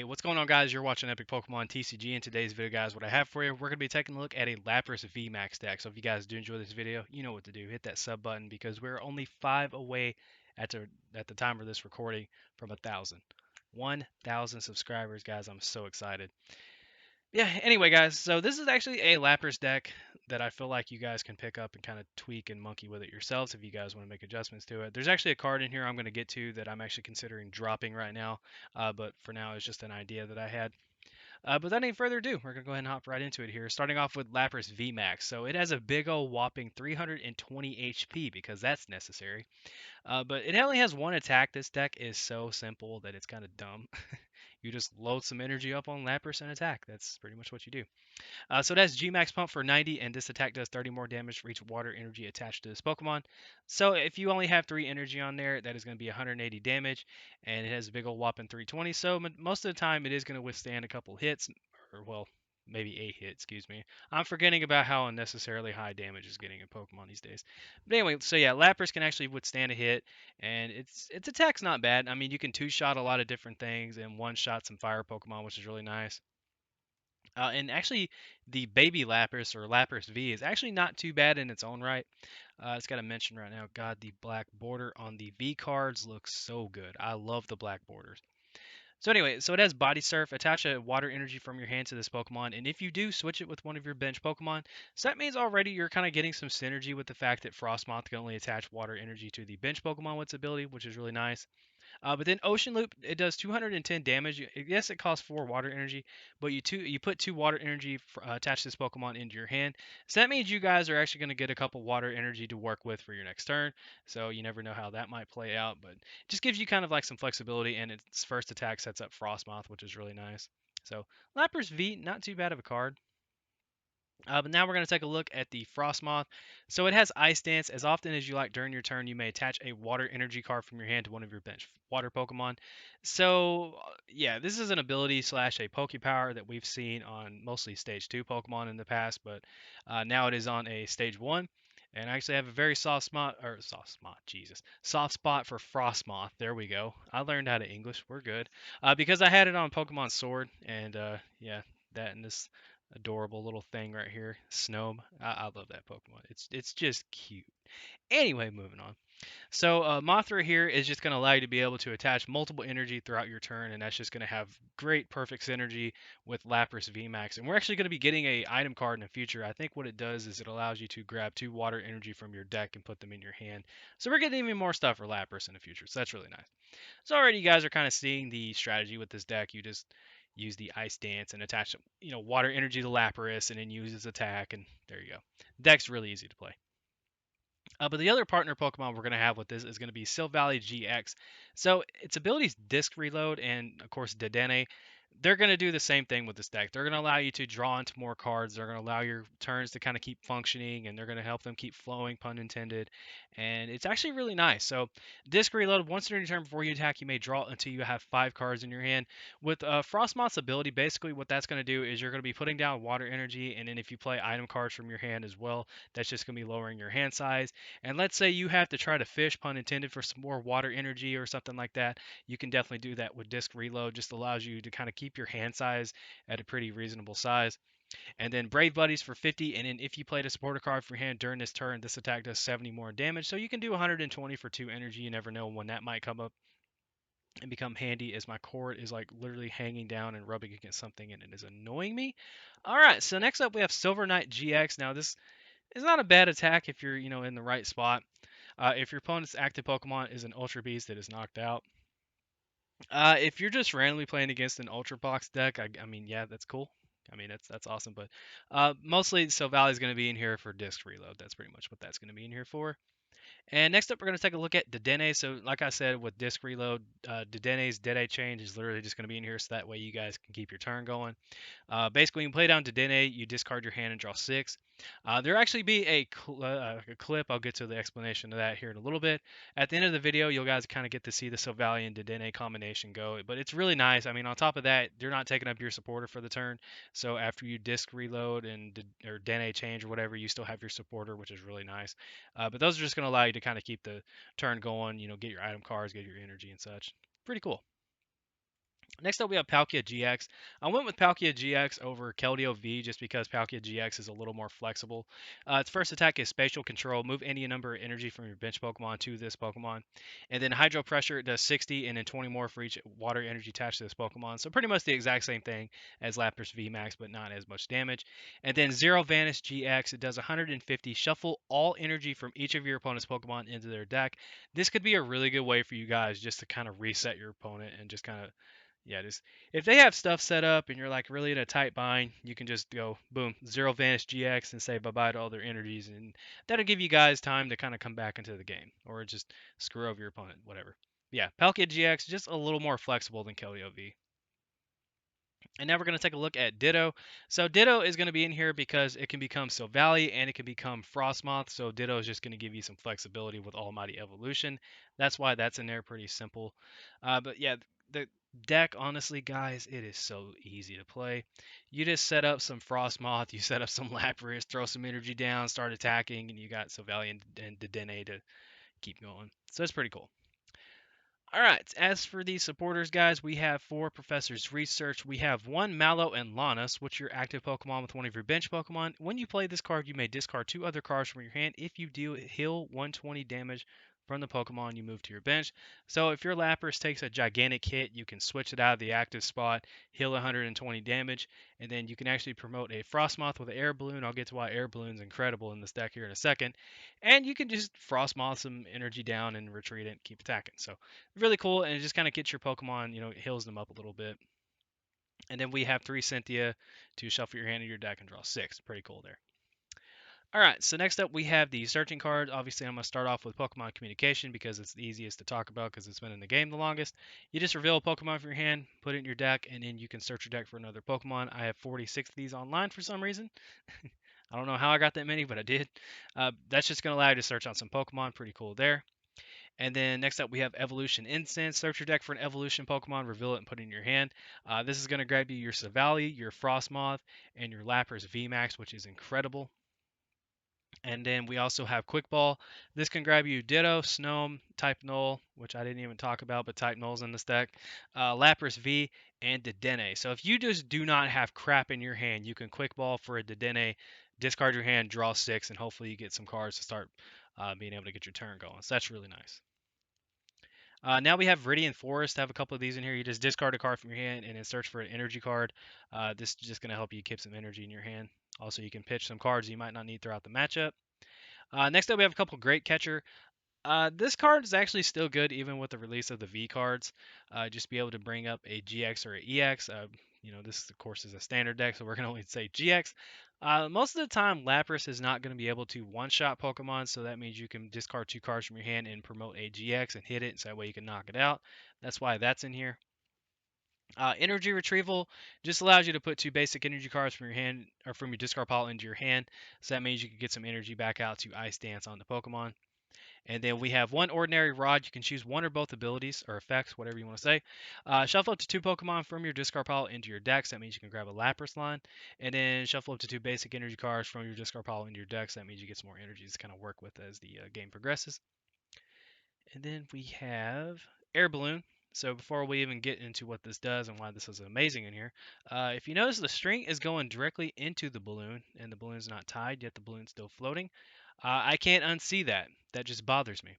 What's going on, guys? You're watching Epic Pokemon TCG. In today's video, guys, what I have for you, we're going to be taking a look at a Lapras Vmax deck. So if you guys do enjoy this video, you know what to do. Hit that sub button because we're only 5 away at the time of this recording from 1,000. 1,000 subscribers, guys. I'm so excited. Yeah, anyway, guys, so this is actually a Lapras deck that I feel like you guys can pick up and kind of tweak and monkey with it yourselves if you guys want to make adjustments to it. There's actually a card in here I'm going to get to that I'm actually considering dropping right now, but for now it's just an idea that I had. But without any further ado, we're going to go ahead and hop right into it here, starting off with Lapras Vmax. So it has a big ol' whopping 320 HP because that's necessary. But it only has one attack. This deck is so simple that it's kind of dumb. You just load some energy up on Lapras and attack. That's pretty much what you do. So it has G-Max Pump for 90, and this attack does 30 more damage for each water energy attached to this Pokemon. So if you only have 3 energy on there, that is going to be 180 damage, and it has a big old whopping 320. So most of the time, it is going to withstand a couple hits, or well, maybe a hit, excuse me. I'm forgetting about how unnecessarily high damage is getting in Pokemon these days. But anyway, so yeah, Lapras can actually withstand a hit, and its attack's not bad. I mean, you can two-shot a lot of different things and one-shot some fire Pokemon, which is really nice. And actually, the baby Lapras or Lapras V is actually not too bad in its own right. It's got to mention right now, God, the black border on the V cards looks so good. I love the black borders. So anyway, so it has Body Surf. Attach a water energy from your hand to this Pokemon, and if you do, switch it with one of your bench Pokemon. So that means already you're kind of getting some synergy with the fact that Frosmoth can only attach water energy to the bench Pokemon with its ability, which is really nice. But then Ocean Loop, it does 210 damage. Yes, it costs 4 water energy, but you put 2 water energy attached to this Pokemon into your hand. So that means you guys are actually going to get a couple water energy to work with for your next turn. So you never know how that might play out, but it just gives you kind of like some flexibility. And its first attack sets up Frostmoth, which is really nice. So Lapras V, not too bad of a card. But now we're going to take a look at the Frosmoth. So it has Ice Dance. As often as you like during your turn, you may attach a water energy card from your hand to one of your bench water Pokemon. So yeah, this is an ability slash a Poke Power that we've seen on mostly Stage 2 Pokemon in the past, but now it is on a Stage 1. And I actually have a very soft spot for Frostmoth. There we go. I learned how to English. We're good. Because I had it on Pokemon Sword, and yeah, that and this adorable little thing right here, Snobe. I love that Pokemon. It's just cute. Anyway, moving on. So Mothra here is just going to allow you to be able to attach multiple energy throughout your turn, and that's just going to have great perfect synergy with Lapras VMAX. And we're actually going to be getting a item card in the future. I think what it does is it allows you to grab 2 water energy from your deck and put them in your hand. So we're getting even more stuff for Lapras in the future. So that's really nice. So already you guys are kind of seeing the strategy with this deck. You just use the Ice Dance and attach, water energy to Lapras and then use its attack, and there you go. Deck's really easy to play. But the other partner Pokemon we're going to have with this is going to be Silvally GX. So its abilities Disc Reload and, of course, Dedenne. They're going to do the same thing with this deck. They're going to allow you to draw into more cards. They're going to allow your turns to kind of keep functioning, and they're going to help them keep flowing, pun intended. And it's actually really nice. So, Disc Reload, once during your turn before you attack, you may draw until you have 5 cards in your hand. With Frostmoth's ability, basically what that's going to do is you're going to be putting down water energy, and then if you play item cards from your hand as well, that's just going to be lowering your hand size. And let's say you have to try to fish, pun intended, for some more water energy or something like that. You can definitely do that with Disc Reload. Just allows you to kind of keep your hand size at a pretty reasonable size. And then Brave Buddies for 50. And then if you played a supporter card for your hand during this turn, this attack does 70 more damage. So you can do 120 for 2 energy. You never know when that might come up and become handy, as my cord is like literally hanging down and rubbing against something and it is annoying me. All right, so next up we have Silver Knight GX. Now this is not a bad attack if you're in the right spot. If your opponent's active Pokemon is an Ultra Beast that is knocked out. If you're just randomly playing against an Ultra Box deck, I mean, yeah, that's cool. I mean, that's awesome. But mostly, Silvally is going to be in here for Disc Reload. That's pretty much what that's going to be in here for. And next up, we're going to take a look at Dedenne. So, like I said, with Disc Reload, Dedenne's Dead Change is literally just going to be in here, so that way you guys can keep your turn going. Basically, when you play down Dedenne, you discard your hand and draw 6. There'll actually be a clip. I'll get to the explanation of that here in a little bit. At the end of the video, you guys kind of get to see the Silvally and Dedenne combination go. But it's really nice. I mean, on top of that, they're not taking up your supporter for the turn. So after you Disc Reload or Dedenne Change or whatever, you still have your supporter, which is really nice. But those are just going to allow you to kind of keep the turn going, get your item cards, get your energy and such. Pretty cool. Next up, we have Palkia GX. I went with Palkia GX over Keldeo V just because Palkia GX is a little more flexible. Its first attack is Spatial Control. Move any number of energy from your bench Pokemon to this Pokemon. And then Hydro Pressure does 60 and then 20 more for each water energy attached to this Pokemon. So pretty much the exact same thing as Lapras VMAX, but not as much damage. And then Zero Vanish GX, it does 150. Shuffle all energy from each of your opponent's Pokemon into their deck. This could be a really good way for you guys just to kind of reset your opponent and just kind of yeah, just if they have stuff set up and you're like really in a tight bind, you can just go boom, zero vanish GX and say bye bye to all their energies, and that'll give you guys time to kind of come back into the game or just screw over your opponent, whatever. Yeah, Palkia GX just a little more flexible than Kelly OV. And now we're going to take a look at Ditto. So Ditto is going to be in here because it can become Silvally and it can become Frosmoth. So Ditto is just going to give you some flexibility with Almighty Evolution. That's why that's in there, pretty simple. But yeah, the deck, honestly, guys, it is so easy to play. You just set up some Frosmoth, you set up some Lapras, throw some energy down, start attacking, and you got Silvally and Dedenne to keep going. So it's pretty cool. All right, as for the supporters, guys, we have 4 Professor's Research. We have 1 Mallow and Lana, switch your active Pokemon with one of your bench Pokemon. When you play this card, you may discard 2 other cards from your hand. If you do, heal 120 damage from the Pokemon you move to your bench. So if your Lapras takes a gigantic hit, you can switch it out of the active spot, heal 120 damage, and then you can actually promote a Frosmoth with an Air Balloon. I'll get to why Air Balloon's incredible in this deck here in a second. And you can just Frosmoth some energy down and retreat it and keep attacking. So really cool, and it just kind of gets your Pokemon, heals them up a little bit. And then we have 3 Cynthia to shuffle your hand in your deck and draw 6. Pretty cool there. All right, so next up we have the searching card. Obviously, I'm going to start off with Pokemon Communication because it's the easiest to talk about because it's been in the game the longest. You just reveal a Pokemon from your hand, put it in your deck, and then you can search your deck for another Pokemon. I have 46 of these online for some reason. I don't know how I got that many, but I did. That's just going to allow you to search on some Pokemon. Pretty cool there. And then next up, we have Evolution Incense. Search your deck for an Evolution Pokemon, reveal it, and put it in your hand. This is going to grab you your Savali, your Frosmoth, and your Lapras VMAX, which is incredible. And then we also have Quick Ball. This can grab you Ditto, Snom, Type Null, which I didn't even talk about, but Type Null's in this deck, Lapras V, and Dedenne. So if you just do not have crap in your hand, you can Quick Ball for a Dedenne, discard your hand, draw 6, and hopefully you get some cards to start being able to get your turn going. So that's really nice. Now we have Viridian Forest. I have a couple of these in here. You just discard a card from your hand and then search for an energy card. This is just going to help you keep some energy in your hand. Also, you can pitch some cards you might not need throughout the matchup. Next up, we have a couple Great Catcher. This card is actually still good even with the release of the V cards. Just be able to bring up a GX or an EX. This of course is a standard deck, so we're gonna only say GX. Most of the time, Lapras is not going to be able to one-shot Pokemon, so that means you can discard 2 cards from your hand and promote a GX and hit it, so that way you can knock it out. That's why that's in here. Energy retrieval just allows you to put 2 basic energy cards from your hand or from your discard pile into your hand, so that means you can get some energy back out to Ice Dance on the Pokemon. And then we have 1 ordinary rod. You can choose 1 or both abilities or effects, whatever you want to say. Shuffle up to 2 Pokemon from your discard pile into your deck. So that means you can grab a Lapras line. And then shuffle up to 2 basic energy cards from your discard pile into your deck. So that means you get some more energies to kind of work with as the game progresses. And then we have Air Balloon. So before we even get into what this does and why this is amazing in here, if you notice the string is going directly into the balloon and the balloon's not tied, yet the balloon's still floating. I can't unsee that. That just bothers me.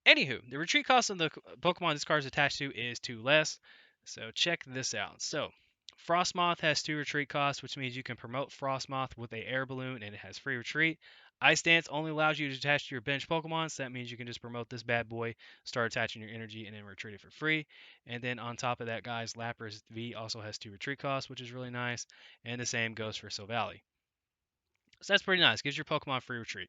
Anywho, the retreat cost of the Pokemon this card is attached to is 2 less. So check this out. So Frosmoth has 2 retreat costs, which means you can promote Frosmoth with a air balloon and it has free retreat. Ice Dance only allows you to attach to your bench Pokemon, so that means you can just promote this bad boy, start attaching your energy, and then retreat it for free. And then on top of that, guys, Lapras V also has 2 retreat costs, which is really nice. And the same goes for Silvally. So that's pretty nice. Gives your Pokemon free retreat.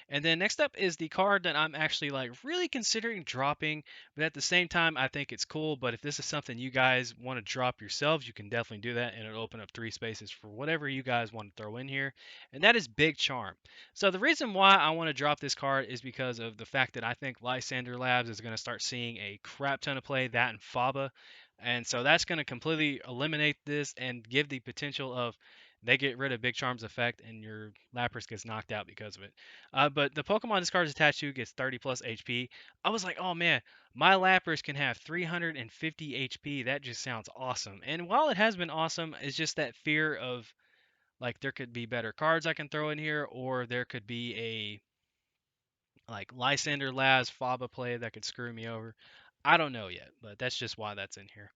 And then next up is the card that I'm actually like really considering dropping, but at the same time I think it's cool. But if this is something you guys want to drop yourselves, you can definitely do that, and it'll open up 3 spaces for whatever you guys want to throw in here. And that is Big Charm. So the reason why I want to drop this card is because of the fact that I think Lysander Labs is going to start seeing a crap ton of play, that and Faba. And so that's going to completely eliminate this and give the potential of they get rid of Big Charm's effect, and your Lapras gets knocked out because of it. But the Pokemon this card is attached to gets 30 plus HP. I was like, oh man, my Lapras can have 350 HP. That just sounds awesome. And while it has been awesome, it's just that fear of like there could be better cards I can throw in here, or there could be a like Lysander Laz Faba play that could screw me over. I don't know yet, but that's just why that's in here.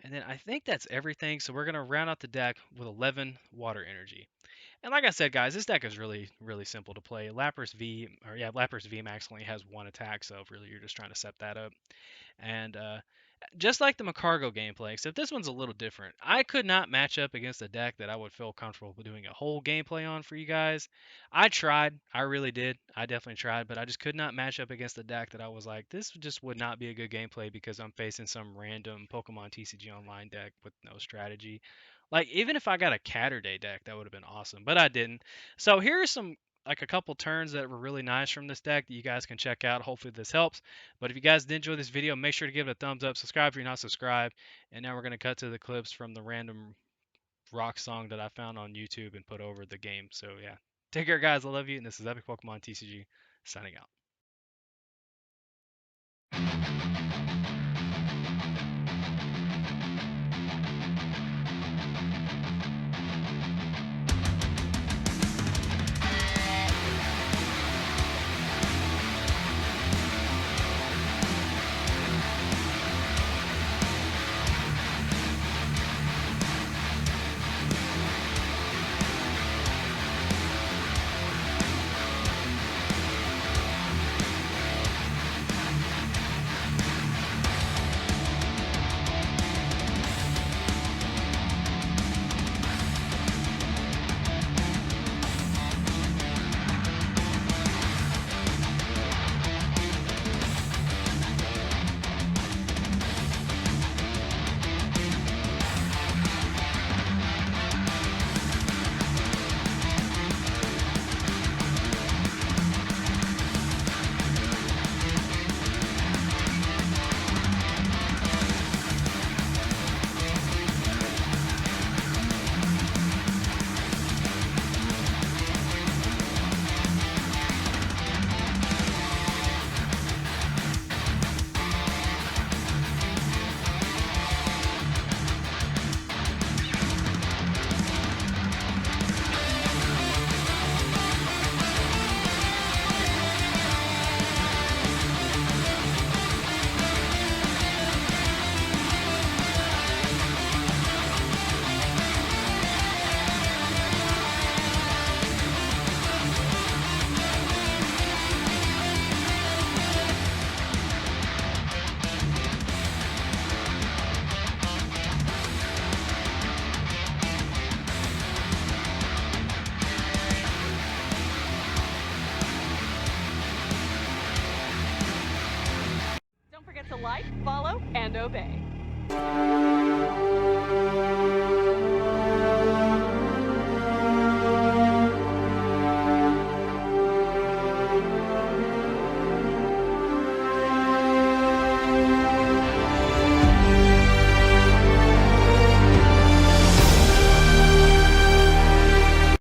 And then I think that's everything. So we're gonna round out the deck with 11 Water Energy. And like I said, guys, this deck is really, really simple to play. Lapras Vmax only has one attack, so really you're just trying to set that up. And just like the Macargo gameplay, except this one's a little different. I could not match up against a deck that I would feel comfortable doing a whole gameplay on for you guys. I tried, I really did. I definitely tried, but I just could not match up against a deck that I was like, this just would not be a good gameplay because I'm facing some random Pokemon TCG Online deck with no strategy. Like even if I got a Catterday deck, that would have been awesome, but I didn't. So here are some like a couple turns that were really nice from this deck that you guys can check out. Hopefully this helps. But if you guys did enjoy this video, make sure to give it a thumbs up. Subscribe if you're not subscribed. And now we're going to cut to the clips from the random rock song that I found on YouTube and put over the game. So yeah, take care, guys. I love you. And this is Epic Pokemon TCG signing out. Don't forget to like, follow, and obey.